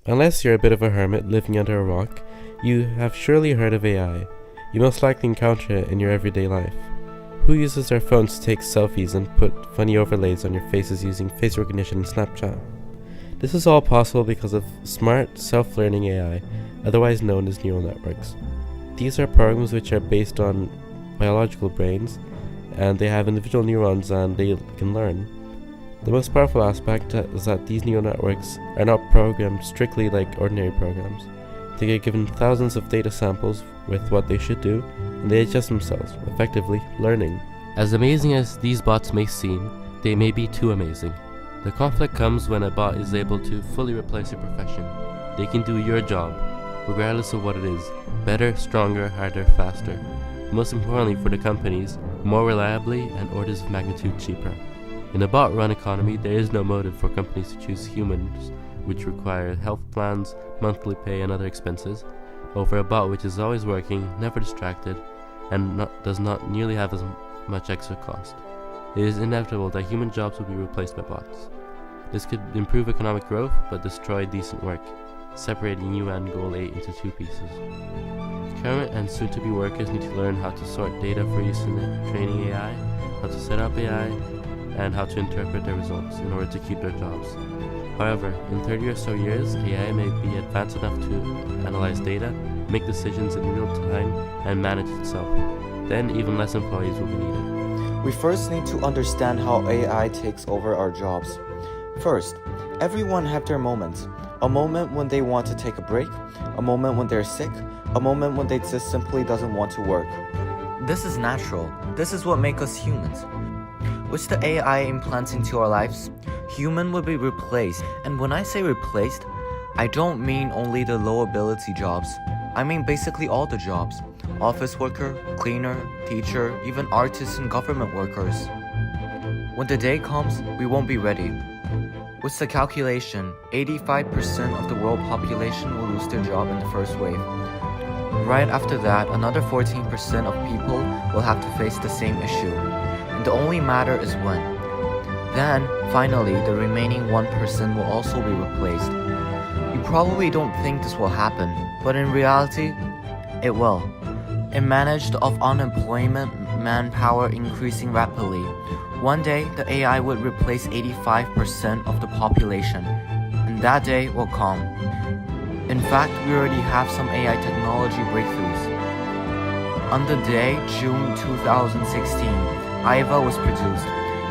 Unless you're a bit of a hermit living under a rock, you have surely heard of AI. You most likely encounter it in your everyday life. Who uses their phones to take selfies and put funny overlays on your faces using face recognition in Snapchat? This is all possible because of smart, self-learning AI, otherwise known as neural networks. These are programs which are based on biological brains, and they have individual neurons and they can learn. The most powerful aspect is that these neural networks are not programmed strictly like ordinary programs. They get given thousands of data samples with what they should do, and they adjust themselves, effectively learning. As amazing as these bots may seem, they may be too amazing. The conflict comes when a bot is able to fully replace your profession. They can do your job, regardless of what it is, better, stronger, harder, faster. Most importantly for the companies, more reliably and orders of magnitude cheaper. In a bot-run economy, there is no motive for companies to choose humans, which require health plans, monthly pay and other expenses, over a bot which is always working, never distracted, and does not nearly have as much extra cost. It is inevitable that human jobs will be replaced by bots. This could improve economic growth, but destroy decent work, separating UN Goal 8 into two pieces. Current and soon-to-be workers need to learn how to sort data for use in training AI, how to set up AI, and how to interpret their results in order to keep their jobs. However, in 30 or so years, AI may be advanced enough to analyze data, make decisions in real time, and manage itself. Then even less employees will be needed. We first need to understand how AI takes over our jobs. First, everyone have their moments. A moment when they want to take a break, a moment when they're sick, a moment when they just simply doesn't want to work. This is natural. This is what makes us humans. With the AI implants into our lives, human will be replaced. And when I say replaced, I don't mean only the low ability jobs. I mean basically all the jobs. Office worker, cleaner, teacher, even artists and government workers. When the day comes, we won't be ready. With the calculation, 85% of the world population will lose their job in the first wave. Right after that, another 14% of people will have to face the same issue. And the only matter is when. Then, finally, the remaining 1% will also be replaced. You probably don't think this will happen, but in reality, it will. In managed of unemployment, manpower increasing rapidly, one day the AI would replace 85% of the population, and that day will come. In fact, we already have some AI technology breakthroughs. On the day, June 2016, IVA was produced.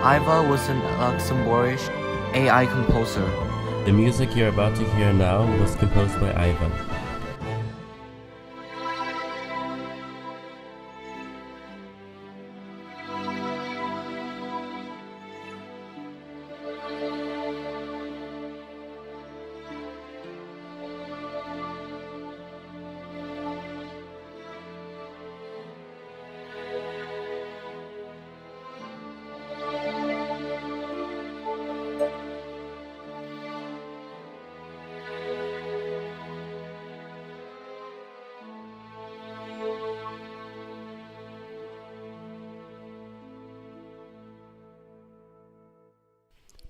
IVA was an Luxembourgish AI composer. The music you're about to hear now was composed by Iva.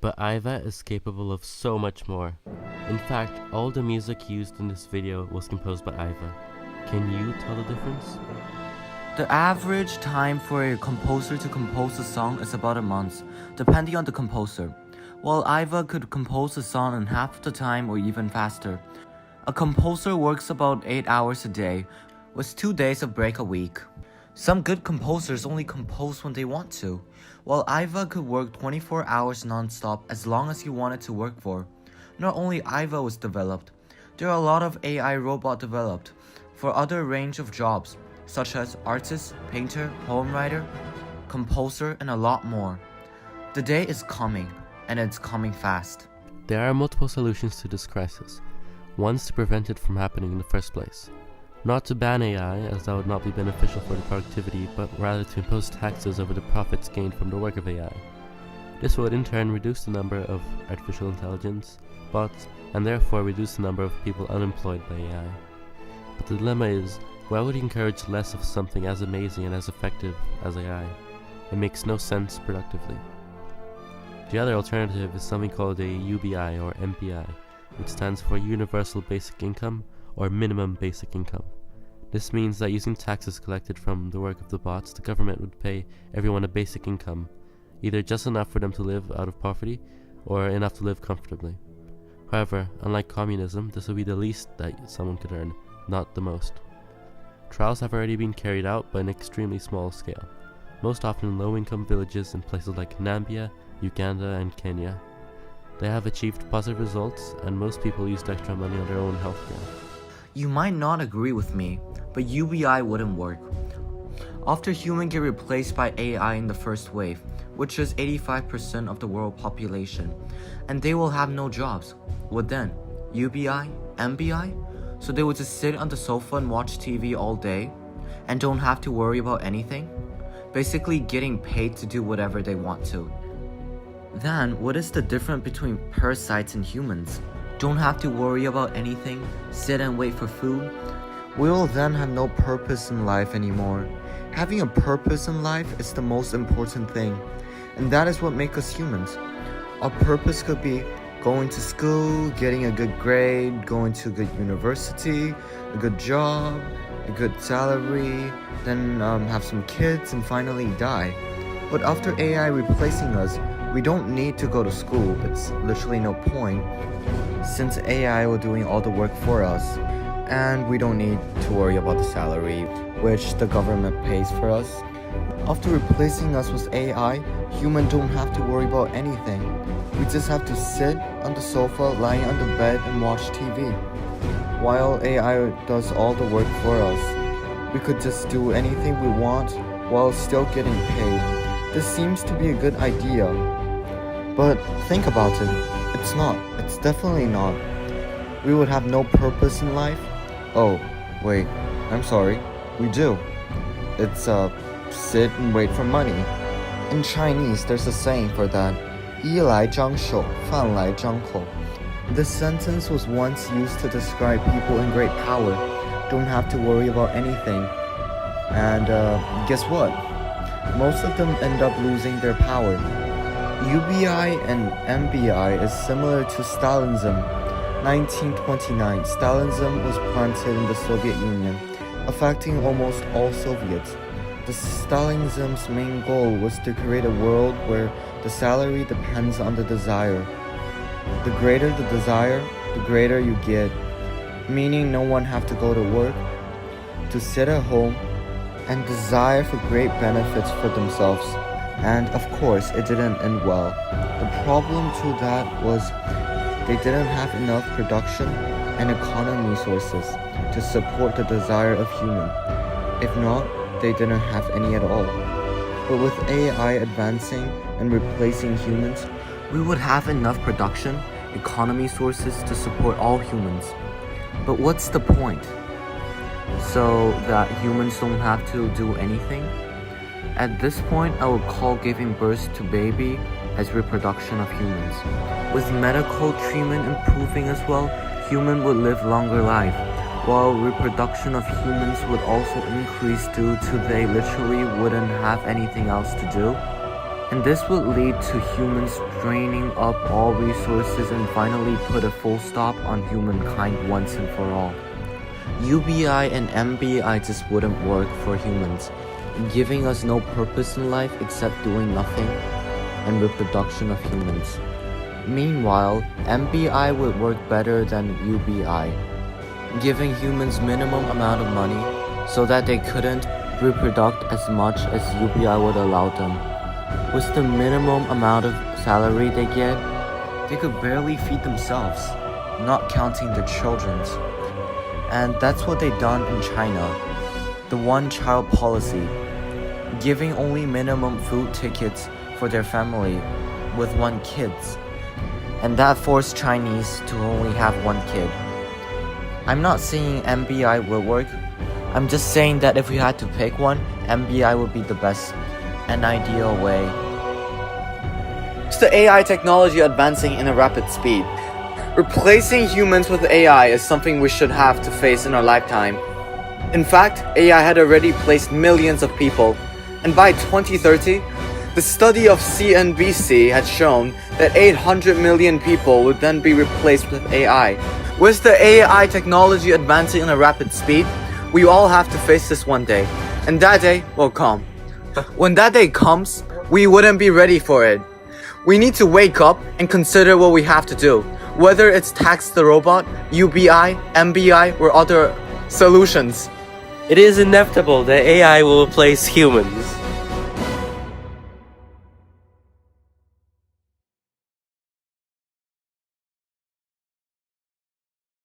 But Iva is capable of so much more. In fact, all the music used in this video was composed by Iva. Can you tell the difference? The average time for a composer to compose a song is about a month, depending on the composer. While Iva could compose a song in half the time or even faster. A composer works about 8 hours a day, with 2 days of break a week. Some good composers only compose when they want to, while Iva could work 24 hours non-stop as long as he wanted to work for. Not only Iva was developed, there are a lot of AI robot developed for other range of jobs, such as artist, painter, poem writer, composer, and a lot more. The day is coming, and it's coming fast. There are multiple solutions to this crisis. One is to prevent it from happening in the first place. Not to ban AI, as that would not be beneficial for the productivity, but rather to impose taxes over the profits gained from the work of AI. This would in turn reduce the number of artificial intelligence, bots, and therefore reduce the number of people unemployed by AI. But the dilemma is, why would you encourage less of something as amazing and as effective as AI? It makes no sense productively. The other alternative is something called a UBI or MPI, which stands for Universal Basic Income or Minimum Basic Income. This means that using taxes collected from the work of the bots, the government would pay everyone a basic income, either just enough for them to live out of poverty or enough to live comfortably. However, unlike communism, this would be the least that someone could earn, not the most. Trials have already been carried out but on an extremely small scale, most often in low-income villages in places like Namibia, Uganda, and Kenya. They have achieved positive results, and most people used extra money on their own healthcare. You might not agree with me, but UBI wouldn't work. After humans get replaced by AI in the first wave, which is 85% of the world population, and they will have no jobs, what then? UBI? MBI? So they would just sit on the sofa and watch TV all day and don't have to worry about anything? Basically getting paid to do whatever they want to. Then, what is the difference between parasites and humans? Don't have to worry about anything, sit and wait for food? We will then have no purpose in life anymore. Having a purpose in life is the most important thing, and that is what makes us humans. Our purpose could be going to school, getting a good grade, going to a good university, a good job, a good salary, then have some kids and finally die. But after AI replacing us, we don't need to go to school. It's literally no point, since AI will doing all the work for us, and we don't need to worry about the salary, which the government pays for us. After replacing us with AI, humans don't have to worry about anything. We just have to sit on the sofa, lying on the bed and watch TV, while AI does all the work for us. We could just do anything we want while still getting paid. This seems to be a good idea, but think about it. It's not. It's definitely not. We would have no purpose in life. Oh, wait, I'm sorry. We do. It's sit and wait for money. In Chinese, there's a saying for that. 衣来张手，饭来张口. This sentence was once used to describe people in great power. Don't have to worry about anything. And guess what? Most of them end up losing their power. UBI and MBI is similar to Stalinism. 1929, Stalinism was planted in the Soviet Union, affecting almost all Soviets. The Stalinism's main goal was to create a world where the salary depends on the desire. The greater the desire, the greater you get, meaning no one have to go to work, to sit at home, and desire for great benefits for themselves. And of course, it didn't end well. The problem to that was they didn't have enough production and economy sources to support the desire of human. If not, they didn't have any at all. But with AI advancing and replacing humans, We would have enough production, economy sources to support all humans. But what's the point? So that humans don't have to do anything? At this point, I would call giving birth to baby as reproduction of humans. With medical treatment improving as well, humans would live longer life, while reproduction of humans would also increase due to they literally wouldn't have anything else to do. And this would lead to humans draining up all resources and finally put a full stop on humankind once and for all. UBI and MBI just wouldn't work for humans, giving us no purpose in life except doing nothing and reproduction of humans. Meanwhile, MBI would work better than UBI, giving humans minimum amount of money so that they couldn't reproduce as much as UBI would allow them. With the minimum amount of salary they get, they could barely feed themselves, not counting their children's. And that's what they done in China, the one-child policy, giving only minimum food tickets for their family with 1 kid. And that forced Chinese to only have 1 kid. I'm not saying MBI will work, I'm just saying that if we had to pick one, MBI would be the best and ideal way. It's the AI technology advancing in a rapid speed. Replacing humans with AI is something we should have to face in our lifetime. In fact, AI had already replaced millions of people, and by 2030, The study of CNBC had shown that 800 million people would then be replaced with AI. With the AI technology advancing at a rapid speed, we all have to face this one day, and that day will come. When that day comes, we wouldn't be ready for it. We need to wake up and consider what we have to do, whether it's tax the robot, UBI, MBI, or other solutions. It is inevitable that AI will replace humans.